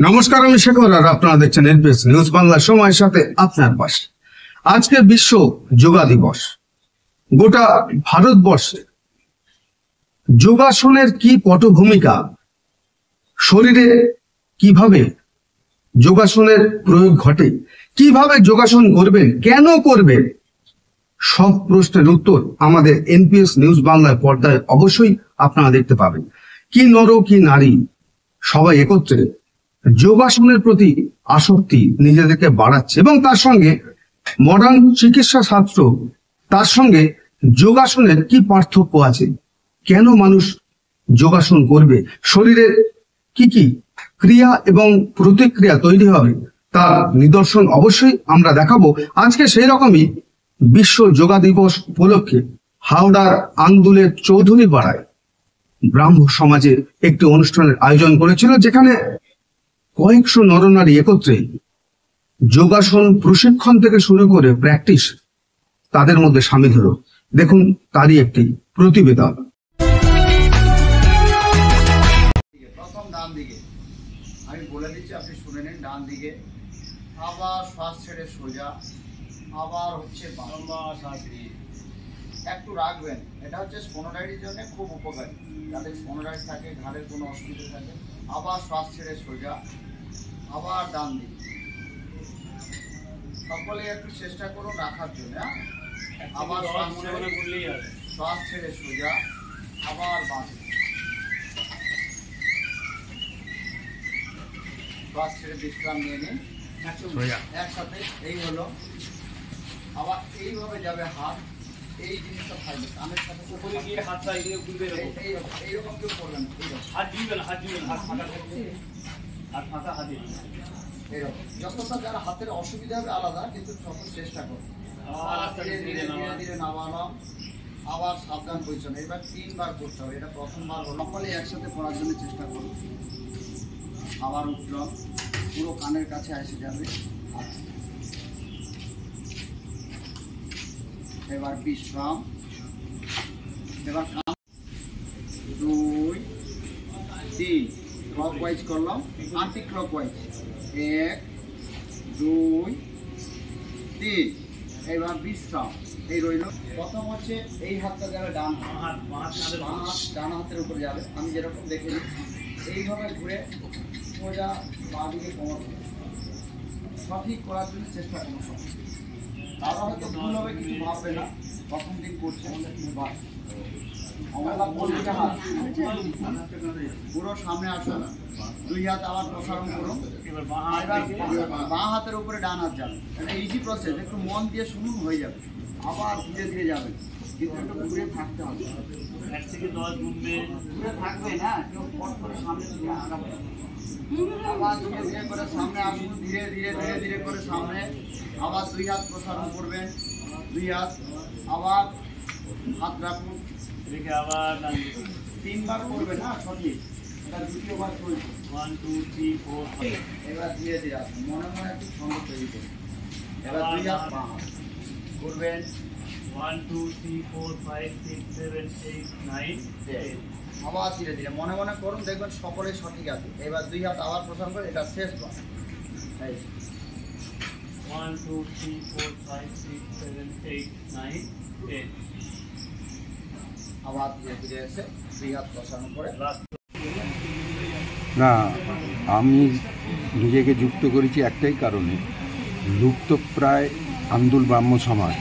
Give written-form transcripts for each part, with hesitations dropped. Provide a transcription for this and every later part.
নমস্কার, আমি শেখর আর আপনারা দেখছেন এনপিএস নিউজ বাংলা। সময়ের সাথে আপনার পাশে। আজকে বিশ্ব যোগা দিবস। গোটা ভারতবর্ষে যোগাসনের কি পটভূমিকা, শরীরে কিভাবে যোগাসনের প্রয়োগ ঘটে, কিভাবে যোগাসন করবেন, কেন করবেন, সব প্রশ্নের উত্তর আমাদের এনপিএস নিউজ বাংলার পর্দায় অবশ্যই আপনারা দেখতে পাবেন। কি নর কি নারী সবাই একত্রে যোগাসনের প্রতি আসক্তি নিজেদেরকে বাড়াচ্ছে এবং তার সঙ্গে মডার্ন চিকিৎসা শাস্ত্র, তার সঙ্গে যোগাসনের কি পার্থক্য আছে, কেন মানুষ যোগাসন করবে, শরীরে কি কি ক্রিয়া এবং প্রতিক্রিয়া তৈরি হবে তার নিদর্শন অবশ্যই আমরা দেখাবো। আজকে সেই রকমই বিশ্ব যোগা দিবস উপলক্ষে হাওড়ার আন্দুলের চৌধুরী পাড়ায় ব্রাহ্ম সমাজে একটি অনুষ্ঠানের আয়োজন করেছিল, যেখানে কয়েকশো নরনারী একত্রে যোগাসন প্রশিক্ষণ থেকে শুরু করে প্র্যাকটিস তাদের মধ্যে সামিল হলো। দেখুন তারই একটি প্রতিবেদন। প্রথম ডান দিকে আমি বলে দিচ্ছি, আপনি শুনে নিন। ডান দিকে, আবার শ্বাস ছেড়ে সোজা, আবার হচ্ছে বারংবার শ্বাস নিয়ে একটু রাখবেন। এটা হচ্ছে স্পোনোডাইটির জন্য খুব উপকারী, যাদের স্পোনোডাইট থাকে, ঘাড়ের কোনো অসুবিধা থাকে। আবার শ্বাস ছেড়ে সোজা, আবার ডান দিকে। সকলে একটু চেষ্টা করুন রাখার জন্য। আবার শ্বাস ছেড়ে সোজা, আবার বাঁ দিকে। শ্বাস ছেড়ে বিশ্রাম নিয়ে নিন একসাথে। এই হলো। আবার এইভাবে যাবে হাত, এই জিনিসটা থাকবে কানের সাথে হাতটা এইরকম কেউ করবেন, হাত দিবেন, হাত দিবেন, হাত ফাঁকা থাকবে, হাত ফাঁকা, হাত দিবেন এইরকম। যতটা যারা হাতের অসুবিধা হবে আলাদা, কিন্তু সকল চেষ্টা করুন। ধীরে ধীরে ধীরে ধীরে নামালাম, আবার সাবধান পজিশন। এবার 3 বার করতে হবে। এটা প্রথমবার হলো, সকলে একসাথে করার জন্য চেষ্টা করুন। আবার উঠলাম, পুরো কানের কাছে এসে যাবে। এবার বিশ্রাম। এবার 2 3 ক্লকওয়াইজ করলাম, আন্টি ক্লকওয়াইজ। 1 2 3। এবার বিশ্রাম। এই রইল। প্রথম হচ্ছে এই হাতটা যাবে ডান হাত, ডান হাতের উপরে যাবে। আমি যেরকম দেখে নিই, এইভাবে ঘুরে সোজা বাঁ দিকে কোমর সঠিক করার জন্য চেষ্টা করুন। তারা হয়তো ভুল হবে, কিছু ভাববে না, প্রথম দিন করছে। পুরো সামনে আসুন, 2 হাত আবার প্রসারণ করুন। বাঁ হাতের উপরে ডান হাত যাবে। এটা ইজি প্রসেস, একটু মন দিয়ে শুনুন, হয়ে যাবে। আবার ধীরে ধীরে যাবে, কিন্তু একটু ঘুরে থাকতে হবে। 1 থেকে 10 ঘুরবে, ঘুরে থাকবে না, কেউ পট করে সামনে দিকে আগাবে। আবার ধীরে ধীরে করে সামনে আসুন, ধীরে ধীরে ধীরে ধীরে করে সামনে। আবার 2 হাত প্রসারণ করবেন, 2 হাত। আবার হাত রাখুন, রেখে আবার 3 বার করবেন। না সঠিক, এটা দ্বিতীয়বার চলছে। 1 2 3 4 5। এবার ধীরে ধীরে আসুন, মনে মনে একটু ছন্দ তৈরি করুন। এবার 2 হাত বাঁ হাত করবেন। 1 2 3 4 5 6 7 8 9 10। আবার ধীরে ধীরে মনে মনে করুন, দেখবেন সকলে সঠিক আছে। এবার 2 হাত আবার প্রসারণ করে, এটা শেষ বার। 1 2 3 4 5 6 7 8 9 10। আবার ধীরে ধীরে এসে 2 হাত প্রসারণ করে। না, আমি নিজেকে যুক্ত করেছি একটাই কারণে, লুপ্তপ্রায় আন্দুল ব্রাহ্ম সমাজ,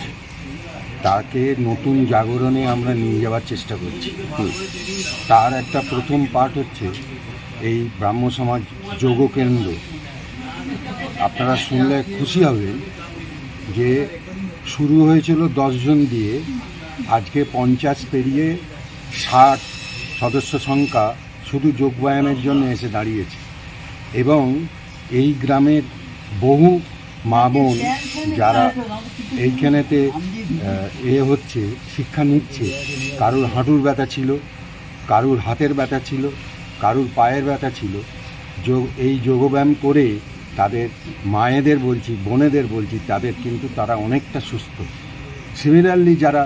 তাকে নতুন জাগরণে আমরা নিয়ে যাওয়ার চেষ্টা করছি। তার একটা প্রথম পার্ট হচ্ছে এই ব্রাহ্ম সমাজ যোগ কেন্দ্র। আপনারা শুনলে খুশি হবেন যে শুরু হয়েছিল 10 জন দিয়ে, আজকে 50 পেরিয়ে 60 সদস্য সংখ্যা শুধু যোগব্যায়ামের জন্য এসে দাঁড়িয়েছে। এবং এই গ্রামের বহু মা বোন যারা এইখানেতে হচ্ছে শিক্ষা নিচ্ছে, কারুর হাঁটুর ব্যথা ছিল, কারুর হাতের ব্যথা ছিল, কারুর পায়ের ব্যথা ছিল, এই যোগব্যায়াম করে তাদের মায়েদের বলছি, বোনেদের বলছি, তাদের কিন্তু তারা অনেকটা সুস্থ। সিমিলারলি যারা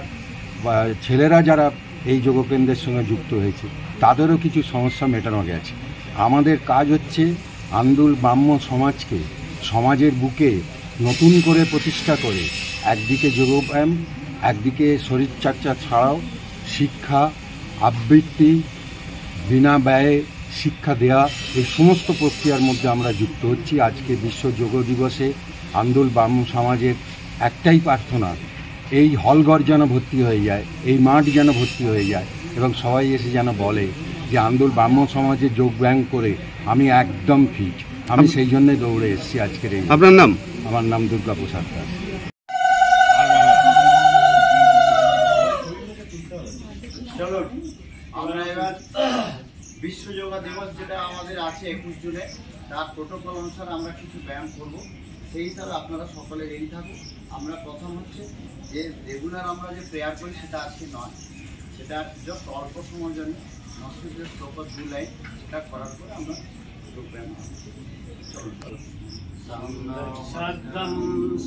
ছেলেরা যারা এই যোগকেন্দ্রের সঙ্গে যুক্ত হয়েছে, তাদেরও কিছু সমস্যা মেটানো গেছে। আমাদের কাজ হচ্ছে আন্দুল ব্রাহ্ম সমাজকে সমাজের বুকে নতুন করে প্রতিষ্ঠা করে একদিকে যোগব্যায়াম, একদিকে শরীরচর্চা ছাড়াও শিক্ষা, আবৃত্তি, বিনা ব্যয়ে শিক্ষা দেয়া, এই সমস্ত প্রক্রিয়ার মধ্যে আমরা যুক্ত হচ্ছি। আজকে বিশ্ব যোগ দিবসে আন্দুল ব্রাহ্ম সমাজের একটাই প্রার্থনা, এই হলঘর যেন ভর্তি হয়ে যায়, এই মাঠ যেন ভর্তি হয়ে যায় এবং সবাই এসে যেন বলে যে আন্দুল ব্রাহ্ম সমাজে যোগব্যায়াম করে আমি একদম ফিট। আমি সেই জন্যই দৌড়ে এসেছি আজকের এই। আপনার নাম? আমার নাম দুর্গা প্রসাদ দাস। চলো আমরা এবার বিশ্ব যোগা দিবস যেটা আমাদের আছে 21 জুনে, তার প্রোটোকল অনুসারে আমরা কিছু ব্যায়াম করব। সেই হিসাবে আপনারা সকলে রেডি থাকুন। আমরা প্রথম হচ্ছে যে রেগুলার আমরা যে প্রেয়ার করি সেটা আজকে নয়, সেটা জাস্ট অল্প সময়ের জন্য মসজিদের শ্লোক 2 লাইন, সেটা করার পরে আমরা যোগ ব্যায়াম চলো। সদ্দম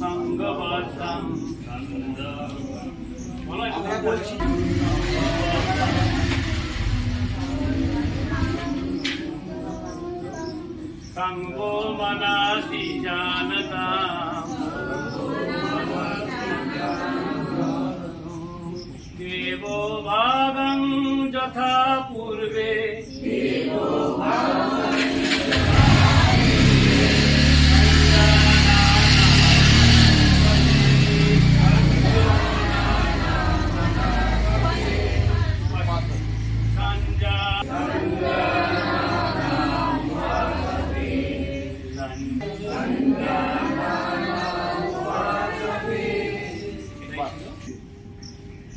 সঙ্গবদ্ধম আমরা বলছি সঙ্গো মনাসি জানতা দেবো ভাগং যথা পূর্বে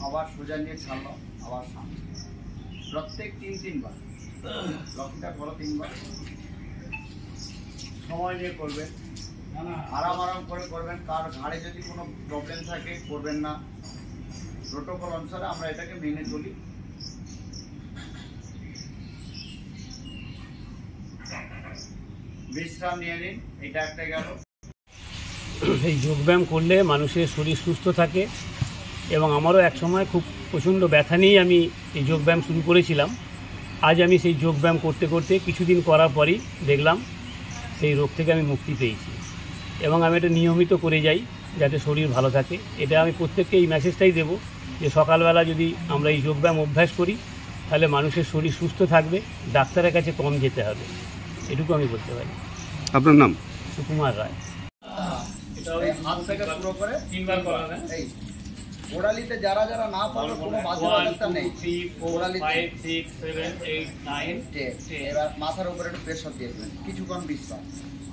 আবার সোজা নিয়ে ছাড়লো, আবার সামনে প্রত্যেক 3 বার লক্ষ্যটা করো, 3 বার সময় নিয়ে করবেন, আরাম করে করবেন। কার ঘাড়ে যদি কোনো প্রবলেম থাকে করবেন না, প্রোটোকল অনুসারে আমরা এটাকে মেনে চলি। বিশ্রাম নিয়ে নিন, এটা একটা গেল। এই যোগব্যায়াম করলে মানুষের শরীর সুস্থ থাকে এবং আমারও এক সময় খুব প্রচণ্ড ব্যথা নিয়েই আমি এই যোগব্যায়াম শুরু করেছিলাম। আজ আমি সেই যোগব্যায়াম করতে করতে কিছুদিন করার পরই দেখলাম সেই রোগ থেকে আমি মুক্তি পেয়েছি এবং আমি এটা নিয়মিত করে যাই যাতে শরীর ভালো থাকে। এটা আমি প্রত্যেককে এই মেসেজটাই দেবো যে সকালবেলা যদি আমরা এই যোগব্যায়াম অভ্যাস করি তাহলে মানুষের শরীর সুস্থ থাকবে, ডাক্তারের কাছে কম যেতে হবে, এটুকু আমি বলতে পারি। আপনার নাম? সুকুমার রায়। এই হাত থেকে পুরো করে 3 বার করা হবে। এই গোড়ালিতে যারা যারা না পারবে কোনো বাজে ব্যবস্থা নেই। 1 2 3 4 5 6 7 8 9 10। এবার মাথার উপরে একটু প্রেসার দিয়ে দেবেন, কিছুক্ষণ বিশ্রাম।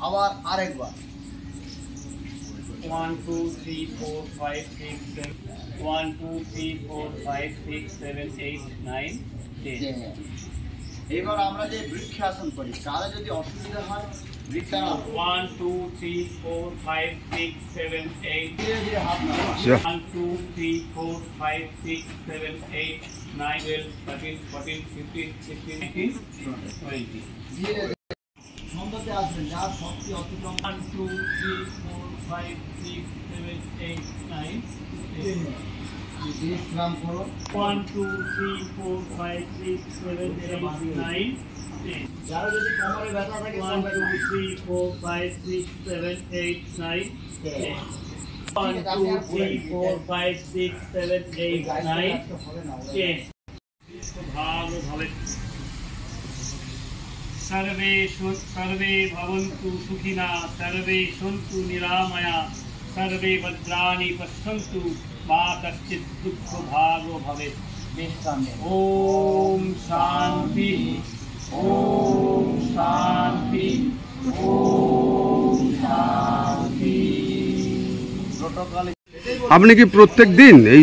আবার আরেকবার 1 2 3 4 5 6 7 1 2 3 4 5 6 7 8 9 10। এবার আমরা যে বৃক্ষাসন করি, কারো যদি অসুবিধা হয় বৃক্ষাসন 1 2 3 4 5 6 7 8 ধীরে ধীরে হাত নাড়ান। 1 2 3 4 5 6 7 8 9 12 13 14 15 16 18 20। ধীরে ধীরে ছন্দতে আসবেন, যার শক্তি অতিক্রম 1 2 3 4 5 6 7 8 9 10। বিশ্রাম করো। 1 2 3 4 5 6 7 8 9 10। যারা যদি কোমরে ব্যথা থাকে 1 2 3 4 5 6 7 8 9 10। 1 2 3 4 5 6 7 8 9 10। भाव भवे सर्वे भवन्तु सुखिना, सर्वे सन्तु निरामया, सर्वे भद्राणि पश्यन्तु, मा कश्चित् दुःख भागो भवेत्। বিশ্রাম নিন। ओम शांति, ओम शांति, ओम शांति। প্রোটোকল আপনি কি প্রত্যেক দিন এই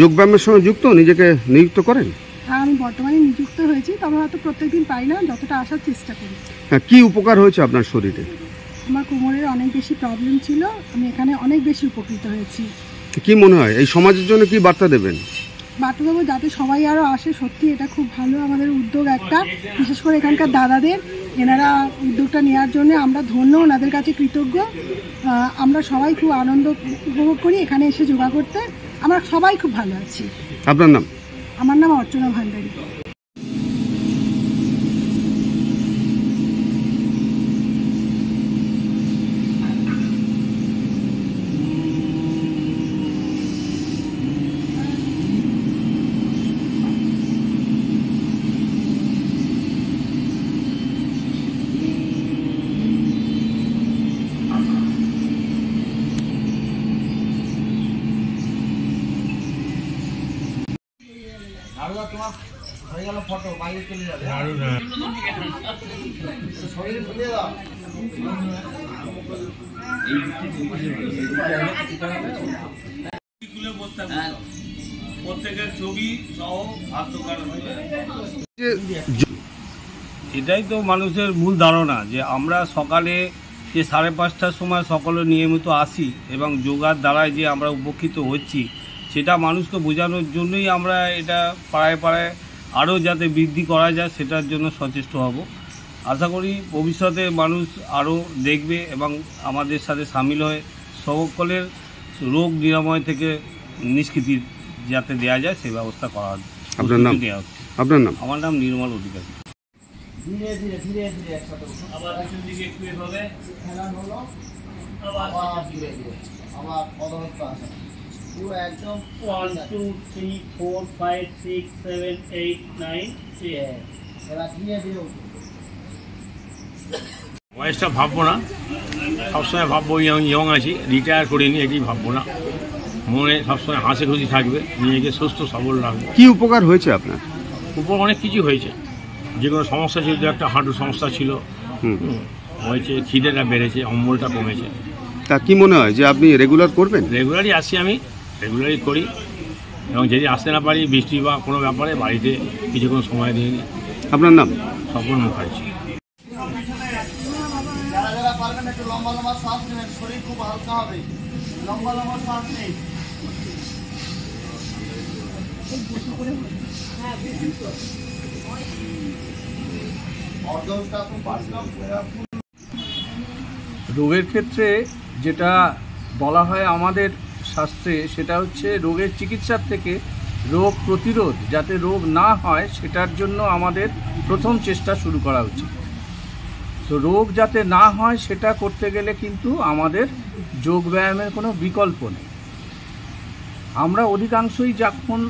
যোগব্যায়ামের সঙ্গে যুক্ত, নিজেকে নিযুক্ত করেন? হ্যাঁ, আমি বর্তমানে নিযুক্ত হয়েছি, তবে হয়তো প্রত্যেকদিন পাই না, যতটা আসার চেষ্টা করি। হ্যাঁ, কি উপকার হয়েছে আপনার শরীরে? আমার কোমরের অনেক বেশি প্রবলেম ছিল, আমি এখানে অনেক বেশি উপকৃত হয়েছি। কি মনে হয় এই সমাজের জন্য কি বার্তা দেবেন? বার্তা দেবো যাতে সবাই আরও আসে। সত্যি এটা খুব ভালো আমাদের উদ্যোগ একটা, বিশেষ করে এখানকার দাদাদের, এনারা উদ্যোগটা নেওয়ার জন্য আমরা ধন্য, ওনাদের কাছে কৃতজ্ঞ। আমরা সবাই খুব আনন্দ উপভোগ করি এখানে এসে যোগা করতে, আমরা সবাই খুব ভালো আছি। আপনার নাম? আমার নাম অর্চনা ভান্ডারী। ফটো বাইরে চলে যাবে শরীরে ফুলে দাও প্রত্যেকের ছবি সহ এটাই তো মানুষের মূল ধারণা যে আমরা সকালে যে 5:30টার সময় সকলে নিয়মিত আসি এবং যোগার দ্বারায় যে আমরা উপকৃত হচ্ছি সেটা মানুষকে বোঝানোর জন্যই আমরা এটা পাড়ায় পাড়ায় আরও যাতে বৃদ্ধি করা যায় সেটার জন্য সচেষ্ট হব। আশা করি ভবিষ্যতে মানুষ আরও দেখবে এবং আমাদের সাথে সামিল হয়ে সকলের রোগ নিরাময় থেকে নিষ্কৃতি যাতে দেওয়া যায় সেই ব্যবস্থা করা হবে। আপনার নাম? আপনার নাম? আমার নাম নির্মল অধিকারী। ধীরে ধীরে ধীরে ধীরে একসাথে আবার পিছন দিকে একটু এভাবে খেলা হলো আবার ধীরে ধীরে আবার পদহস্ত আসে পুরো একদম 1 2 3 4 5 6 7 8 9 10 খেলা ধীরে ধীরে বয়সটা ভাববো না, সবসময় ভাববো ইয়ং আছি, রিটায়ার করিনি, এটি ভাববো না। মনে সবসময় হাসি খুশি থাকবে, নিজেকে সুস্থ সবল রাখবে। কি উপকার হয়েছে আপনার? উপর অনেক কিছু হয়েছে, যে কোনো সমস্যা ছিল, একটা হাঁটুর সমস্যা ছিল হয়েছে, খিদেটা বেড়েছে, অম্বলটা কমেছে। তা কি মনে হয় যে আপনি রেগুলার করবেন? রেগুলারই আসি, আমি রেগুলারই করি এবং যদি আসতে না পারি বৃষ্টি বা কোনো ব্যাপারে বাড়িতে কিছুক্ষণ সময় দিয়ে নিই। আপনার নাম? স্বপন মুখার্জি। যারা যারা পারবেন একটু লম্বা লম্বা শ্বাস নেবেন, শরীর খুব হালকা হবে। লম্বা লম্বা শ্বাস নেই। রোগের ক্ষেত্রে যেটা বলা হয় আমাদের শাস্ত্রে, সেটা হচ্ছে রোগের চিকিৎসার থেকে রোগ প্রতিরোধ, যাতে রোগ না হয় সেটার জন্য আমাদের প্রথম চেষ্টা শুরু করা উচিত। তো রোগ যাতে না হয় সেটা করতে গেলে কিন্তু আমাদের যোগব্যায়ামের কোনো বিকল্প নেই। আমরা অধিকাংশই যখন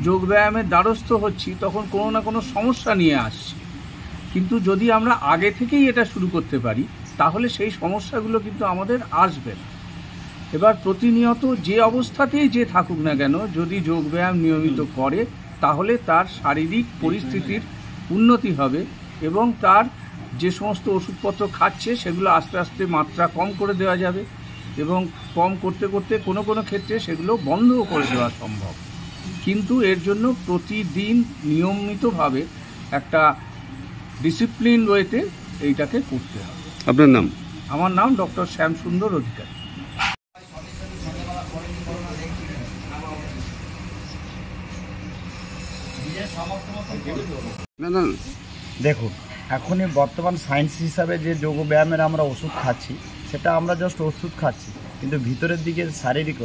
যোগব্যায়ামের দ্বারস্থ হচ্ছি তখন কোনো না কোনো সমস্যা নিয়ে আসছি, কিন্তু যদি আমরা আগে থেকেই এটা শুরু করতে পারি তাহলে সেই সমস্যাগুলো কিন্তু আমাদের আসবে না। এবার প্রতিনিয়ত যে অবস্থাতেই যে থাকুক না কেন, যদি যোগব্যায়াম নিয়মিত করে তাহলে তার শারীরিক পরিস্থিতির উন্নতি হবে এবং তার যে সমস্ত ওষুধপত্র খাচ্ছে সেগুলো আস্তে আস্তে মাত্রা কম করে দেওয়া যাবে এবং কম করতে করতে কোনো কোনো ক্ষেত্রে সেগুলো বন্ধও করে দেওয়া সম্ভব। কিন্তু এর জন্য প্রতিদিন নিয়মিতভাবে একটা ডিসিপ্লিন ওয়েতে এইটাকে করতে হবে। আপনার নাম? আমার নাম ডক্টর শ্যামসুন্দর অধিকারী। না না, দেখুন, এখনই বর্তমান সায়েন্স হিসাবে যে যোগব্যায়ামের আমরা ওষুধ খাচ্ছি সেটা আমরা জাস্ট ওষুধ খাচ্ছি, কিন্তু ভিতরের দিকে শারীরিক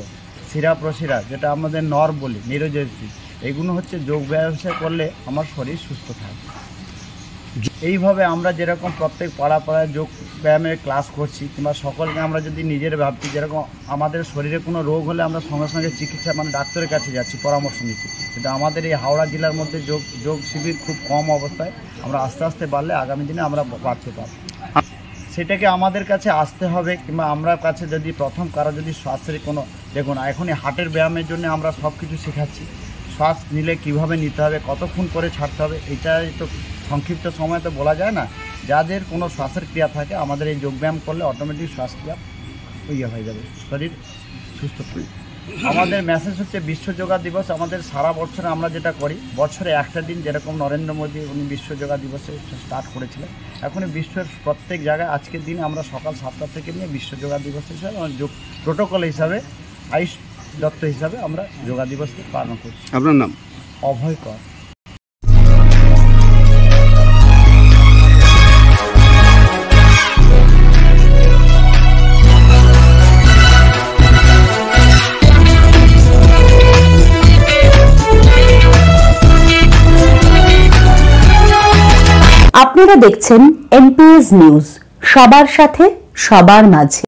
শিরা প্রশিরা, যেটা আমাদের নর্ভ বলি, নিউরোজেন্সি, এগুলো হচ্ছে যোগব্যায়াম করলে আমার শরীর সুস্থ থাকে। এইভাবে আমরা যেরকম প্রত্যেক পাড়া পাড়ায় যোগ ব্যায়ামের ক্লাস করছি কিংবা সকলকে আমরা যদি নিজের ভাবছি, যেরকম আমাদের শরীরে কোনো রোগ হলে আমরা সঙ্গে সঙ্গে চিকিৎসা ডাক্তারের কাছে যাচ্ছি, পরামর্শ নিচ্ছি, কিন্তু আমাদের এই হাওড়া জেলার মধ্যে যোগ শিবির খুব কম অবস্থায়। আমরা আস্তে আস্তে বাড়লে আগামী দিনে আমরা বাড়তে পারব। সেটাকে আমাদের কাছে আসতে হবে, কিংবা আমরা কাছে যদি প্রথম কারো যদি শ্বাসের কোনো, দেখুন এখনই হার্টের ব্যায়ামের জন্য আমরা সব কিছু শেখাচ্ছি। শ্বাস নিলে কিভাবে নিতে হবে, কতক্ষণ করে ছাড়তে হবে, এটাই তো সংক্ষিপ্ত সময় তো বলা যায় না। যাদের কোনো শ্বাসের ক্রিয়া থাকে আমাদের এই যোগব্যায়াম করলে অটোমেটিক শ্বাসক্রিয়া হয়ে যাবে, শরীর সুস্থ থাকবে। আমাদের মেসেজ হচ্ছে বিশ্ব যোগা দিবস। আমাদের সারা বছরে আমরা যেটা করি, বছরে একটা দিন, যেরকম নরেন্দ্র মোদী উনি বিশ্ব যোগা দিবসে স্টার্ট করেছিলেন, এখন বিশ্বের প্রত্যেক জায়গায় আজকের দিনে আমরা সকাল 7টা থেকে নিয়ে বিশ্ব যোগা দিবস হিসাবে যোগ প্রোটোকল হিসাবে, আয়ুষ দত্ত হিসাবে আমরা যোগা দিবসকে পালন করছি। আপনার নাম? অভয় কর। আপনারা দেখছেন এনপিএস নিউজ, সবার সাথে সবার মাঝে।